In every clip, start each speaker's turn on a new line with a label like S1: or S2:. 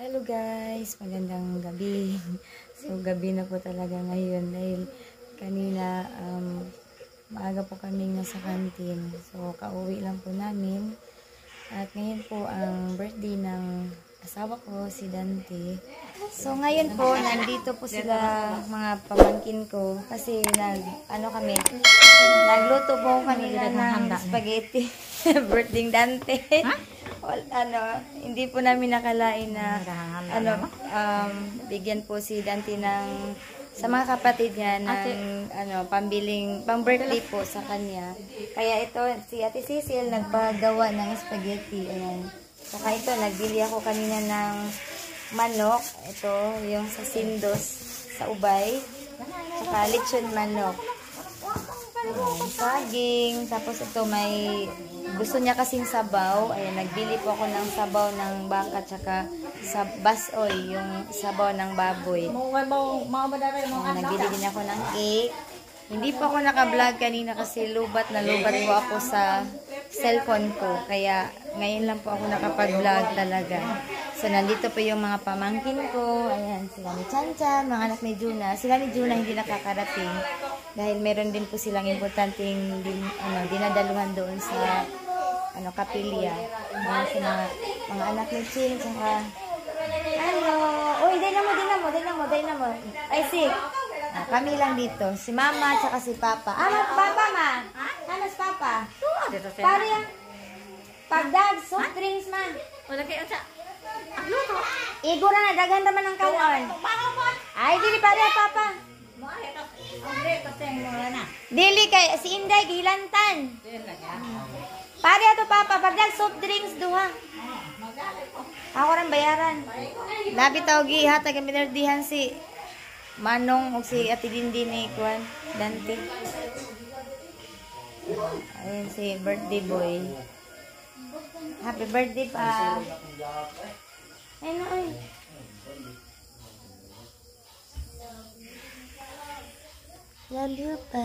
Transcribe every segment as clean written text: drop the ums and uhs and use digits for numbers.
S1: Hello guys, magandang gabi. So gabi na po talaga ngayon dahil kanina maaga po kaming nasa kantin. So kauwi lang po namin. At ngayon po ang birthday ng asawa ko, si Dante. So ngayon po nandito po sila mga pamangkin ko kasi nagluto po kanina ng spaghetti. Birthday Dante. Hindi po namin nakalain na bigyan po si Dante ng sa mga kapatid niya ng pang-birthday po sa kanya. Kaya ito si Ate Cecil nagpagawa ng spaghetti. Ayan. Saka ito nagbili ako kanina ng manok. Ito yung sa Sindos sa Ubay. Saka lechon manok. Ayan, saging. Tapos ito may gusto niya kasing sabaw. Ayan, nagbili po ako ng sabaw ng baka tsaka sa basoy, yung sabaw ng baboy. Nagbili din ako ng cake. Hindi po ako naka-vlog kanina kasi lubat na lubat po ako sa cellphone ko. Kaya ngayon lang po ako nakapag-vlog talaga. So nandito po yung mga pamangkin ko. Ayan, sila ni Chanchan, mga anak ni Juna. Sila ni Juna hindi nakakarating dahil meron din po silang importanteng dinadaluhan doon sa kapilya. Mga anak ni Ching, saka uy, day na mo. Ay, si kami lang dito. Si Mama, saka si Papa. Papa, ma. Ano si Papa? Pare yan. Pagdag, soft drinks, man.
S2: Wala kayo sa...
S1: Igura na, daghan naman ng kawan. Ay, dili pare, Papa. Dili kay, si Inday, gilantan. Pare ato, Papa. Pagdag, soft drinks, duha. Ako rin bayaran. Labi tao gihatag ang minardihan si Manong o si Ate Dindi ni Kuan Dante. Ayun si birthday boy. Happy birthday pa. Ayun oy. Love you pa.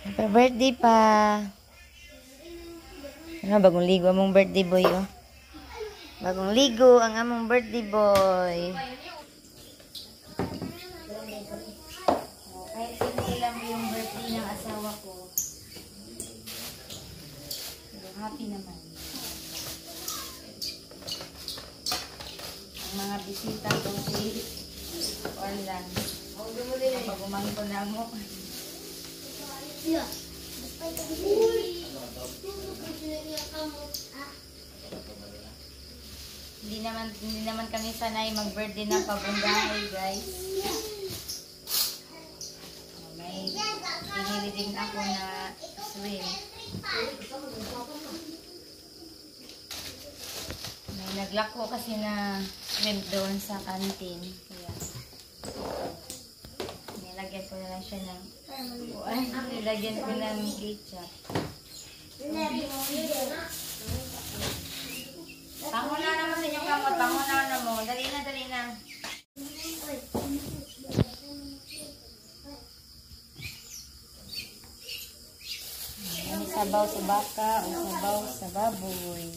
S1: Happy birthday pa. Bagong ligo among birthday boy, oh. Bagong ligo ang among birthday boy. Kahit hindi lang yung birthday ng asawa ko. Pero happy naman. Ang mga bisita ko si Orlan. Pag-umangin ko na mo. Hindi naman kami sanay mag-birthday na pabundahay, guys. May pinili din ako na swim. May naglako kasi na swim doon sa canteen. Kaya nilagyan ko na lang siya ng nilagyan ko ng ketchup. Panguna naman sa inyong kamot. Panguna na mo. Dali na. May sabaw sa baka o sabaw sa baboy.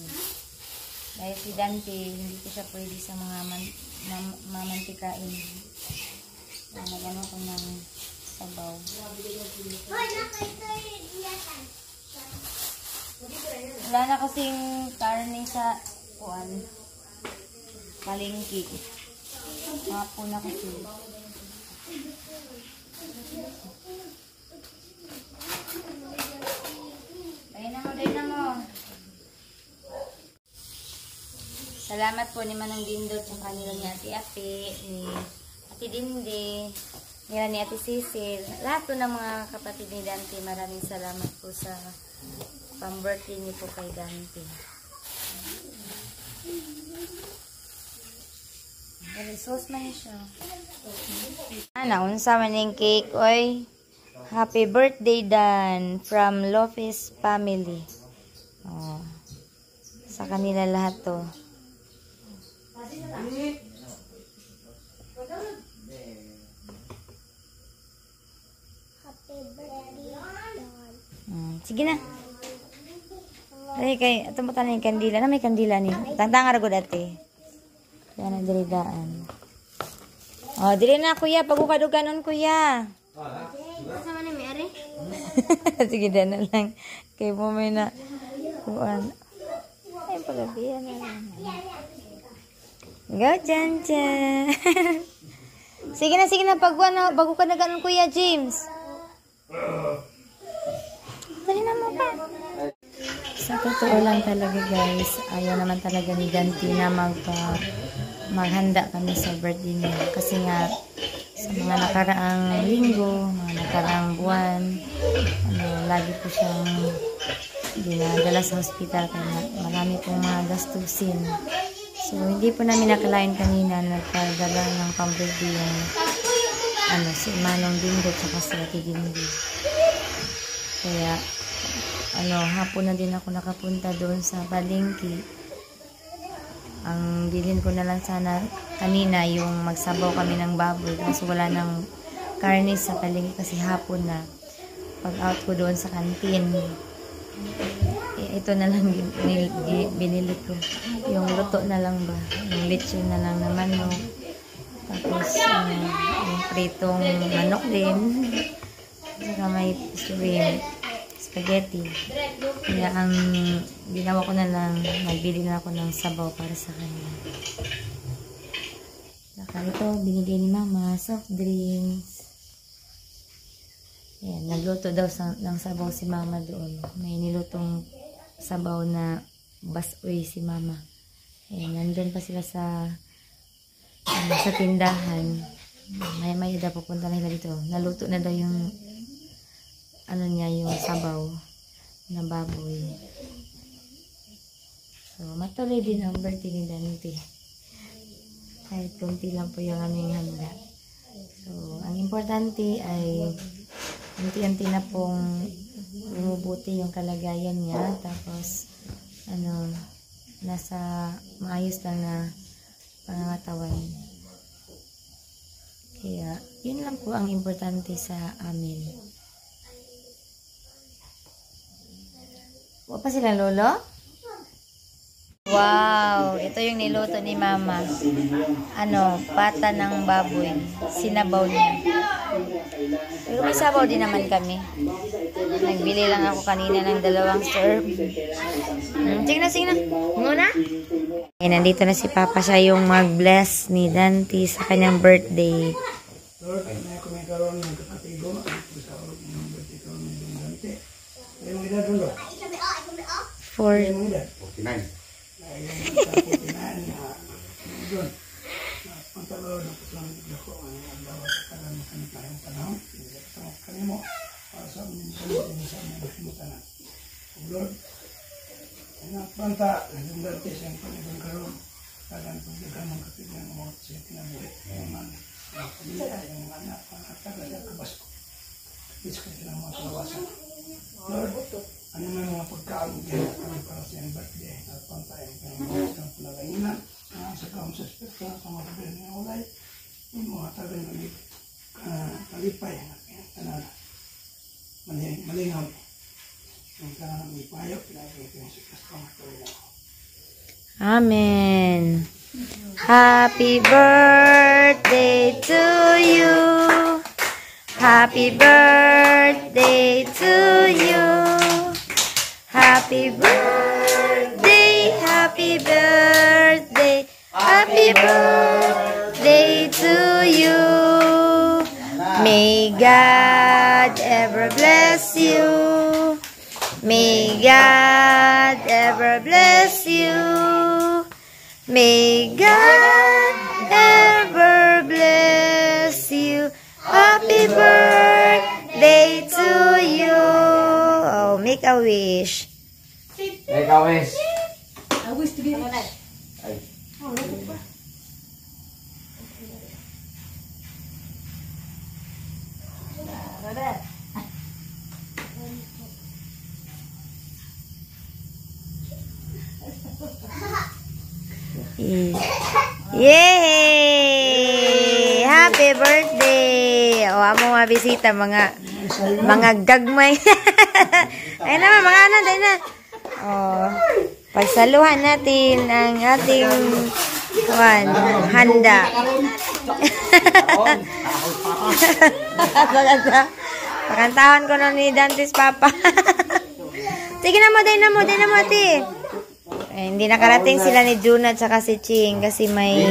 S1: Dahil si Dante, hindi ko siya pwede sa mga mamantikain. Nagano ko ng sabaw. Wala na kasing karne sa palengke. Mapo na kasi. Day na mo. Salamat po ni Manang Dindo at kanila ni Ate Ape, ni Ate Dindi, nila ni Ate Cecil. Lahat po ng mga kapatid ni Dante, maraming salamat po sa pang-birthday niyo po kay Dante. Sauce man siya. Unsa man yung cake, oy. Happy birthday, Dan, from Lopez family. Oh. Sa kanila lahat to. Happy birthday, Dan. Sige na. Ay, kay, ito mo tayo yung kandila. Na may kandila ni. Tangtangar ko dati. Kaya na diridaan. Oh, dili na kuya. Pagkukaduganon kuya.
S2: Kasama na may ari?
S1: Sige, na lang. Kay mo may na. Kuan. Ay, pagabihan na lang. Go, Chan Chan. Sige na. Pagkuan na. Bago ka na ganon kuya, James. Dali na mo pa. Sa totoo lang talaga guys, ayaw naman talaga ni Ganti na maghanda kami sa birthday niya. Kasi nga, sa mga nakaraang linggo, mga nakaraang buwan, lagi po siyang dinadala sa hospital kaya marami pong mga gastusin. So, hindi po namin nakalain kanina na nagpadala ng pang-birthday yung si Manong Dingo at si Ate Dingo. Kaya, hapon na din ako nakapunta doon sa palengke. Ang bilhin ko na lang sana kanina yung magsabaw kami ng baboy kasi wala nang karne sa palengke kasi hapon na. Pag out ko doon sa kantin, ito na lang binili ko. Yung luto na lang ba? Yung lechon na lang naman, no? Tapos, yung pritong manok din. Saka may shrimp. Spaghetti. Kaya ang ginawa ko na lang, nagbili na ako ng sabaw para sa kanya. Saka ito, binigay ni Mama, soft drinks. Ayan, nagluto daw ng sabaw si Mama doon. May nilutong sabaw na basoy si Mama. Ayan, nandun pa sila sa tindahan. Maya daw pupunta na nila dito. Naluto na daw yung yung sabaw na baboy. So, matuloy din ang birthday ni Dante. Kahit kunti lang po yung aming handa. So, ang importante ay unti-unti na pong bumubuti yung kalagayan niya. Tapos, nasa maayos lang na pangangatawan. Kaya, yun lang po ang importante sa amin. Wala pa sila, Lolo? Wow! Ito yung niluto ni Mama. Pata ng baboy. Sinabaw niya. Pero may sabaw din naman kami. Nagbili lang ako kanina ng 2 serve. Sige na. Muna? Nandito na si Papa. Siya yung mag-bless ni Dante sa kanyang birthday.
S3: Lord, ay ako may karoon ng kapatigo. Sa orok ng birthday ko ng Dante. Ay mong edad dulu.
S1: 49.
S3: Ay doon. Pantalo ng pulang ko ang dawa sa tagal mo kanit na yung panahon. Hindi sa mga kanimo. Para sa amin sa mga himutan. Lord, ay napanta. Ang Dante siyang panibang karoon. Kagan pagdagan ng kapigyan ng mga siya tinabuhi. Yung mga pamilya, yung mga anak, mga tagal yung kabasko. Kapis ka silang mga kalawasan. Lord, ano may mga pagkaon para sa iyong birthday at pantayan ng mga isang panalanginan sa kaon sa espirito sa mga kabila ng ulay yung mga tagal ng kalipay ang malingaw yung kanang ipayo pinagay ko yung sikas pang katuloy.
S1: Amen. Happy birthday to you. Happy birthday to you. Happy birthday, happy birthday, happy birthday to you. May God ever bless you. May God ever bless you. May God ever bless you. Happy birthday to you. Oh, make a wish.
S4: Make a wish.
S2: I wish to be rich.
S4: Ay.
S1: Yay! Happy birthday! O, amo mga bisita, mga gagmay. Ayun naman, mga anak, ayun na. Oh, pagsaluhan natin ang ating handa. Pakantahan ko na ni Dante's Papa. Sige na mo, ate. Hindi nakarating sila ni Juna at saka si Ching kasi may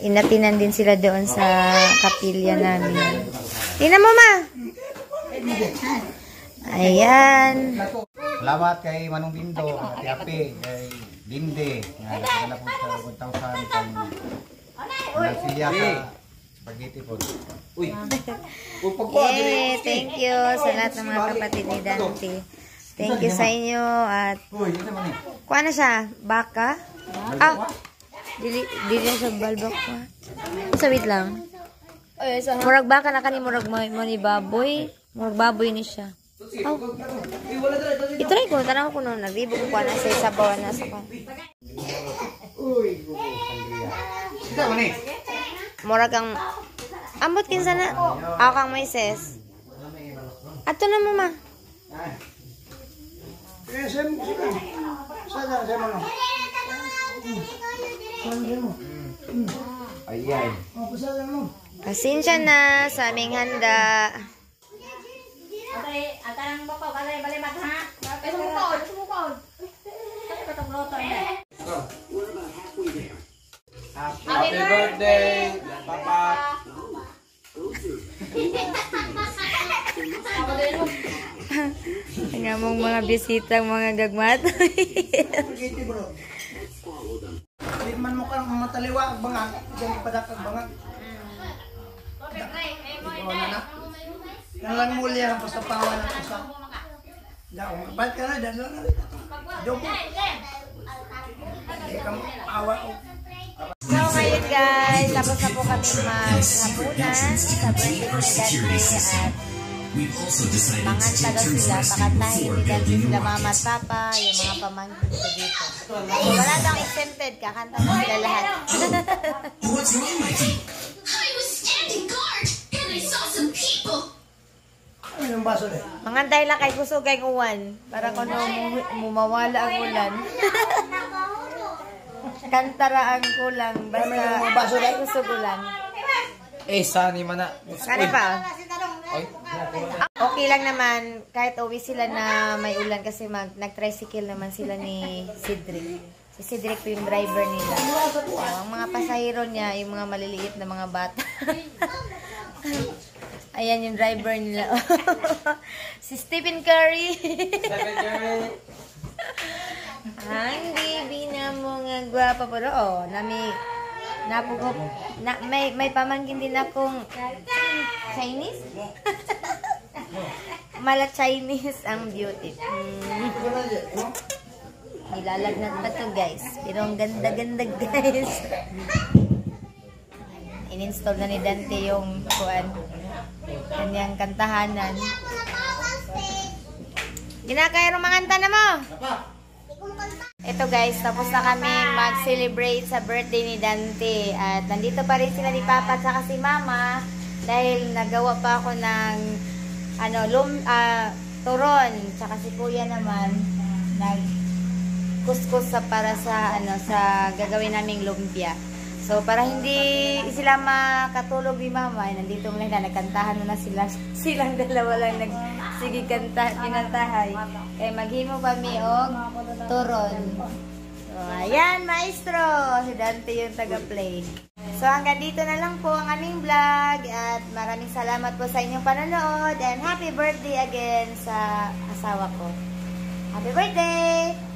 S1: inatinan din sila doon sa kapilya namin. Tingnan mo, ma. Ayan.
S5: Salamat kay Manong Bindo, kay Ape, kay Linde, na nagdala po sa 1,000 kang nagsilya sa spaghetti po.
S1: Thank you sa lahat ng mga kapatid ni Dante. Thank you sa inyo at kuha na siya, baka? Dili siya balbaka. So wait lang. Murag baka na kani murag mo ni baboy. Murag baboy ni siya. I-try ko, tanaw ko nung nag-ribo ko na sa isabaw na sa kan. Murag ang ambot kinsa na. Ako kang Moises. Ato na mama.
S5: Ayan.
S1: Pasensya na sa aming handa.
S4: Happy birthday, Papa.
S1: Ang among mga bisitang mga gagmat.
S3: Spaghetti bro. Di man mo kang mataliwa ang bangag. Diyan padakag bangag. Nalang mulya basta pawa na usa. Daw, balik ka na dalo na. Dobo. Di ka awa.
S1: So ngayon guys, tapos na po kami maghapunan sa birthday ni Dante at panganta daw sila, pakantahin ni Dante sila mama at papa, yung mga pamangkin ko dito. Wala daw exempted, kakanta na sila lahat.
S6: What's wrong, Mikey? I was standing guard and I saw some people.
S3: Ano yung baso na?
S1: Mangantay lang kay kusog kay uwan, para kung mumawala ang ulan. Kantara ang kulang, basta kay kusog ulan.
S4: Sani man na.
S1: Kani pa? Okay lang naman, kahit uwi sila na may ulan kasi nag-tricycle naman sila ni Cedric. Si Cedric po yung driver nila. Ang mga pasahero niya, yung mga maliliit na mga bata. Ayan yung driver nila. Si Stephen Curry. Ang bibi na mga gwapa po ro. May pamangkin din akong Chinese. Mala Chinese ang beauty. Nilalagnat pa to guys. Pero ang ganda-ganda guys. In-install na ni Dante yung kanyang kantahanan. Ginakaya rumanganta na mo. Ito guys, tapos na kami mag-celebrate sa birthday ni Dante. At nandito pa rin sila ni Papa at saka si Mama. Dahil nagawa pa ako ng turon. Tsaka si Kuya naman nag-kuskus para sa gagawin naming lumpia. So para hindi sila makatulog ni Mama, nandito muna na nagkantahan na silang dalawa lang sige kinantahay. Kaya maghimo pa mi og turon. So ayan, maestro, si Dante yung taga-play. So hanggang dito na lang po ang aming vlog at maraming salamat po sa inyong panonood and happy birthday again sa asawa ko. Happy birthday!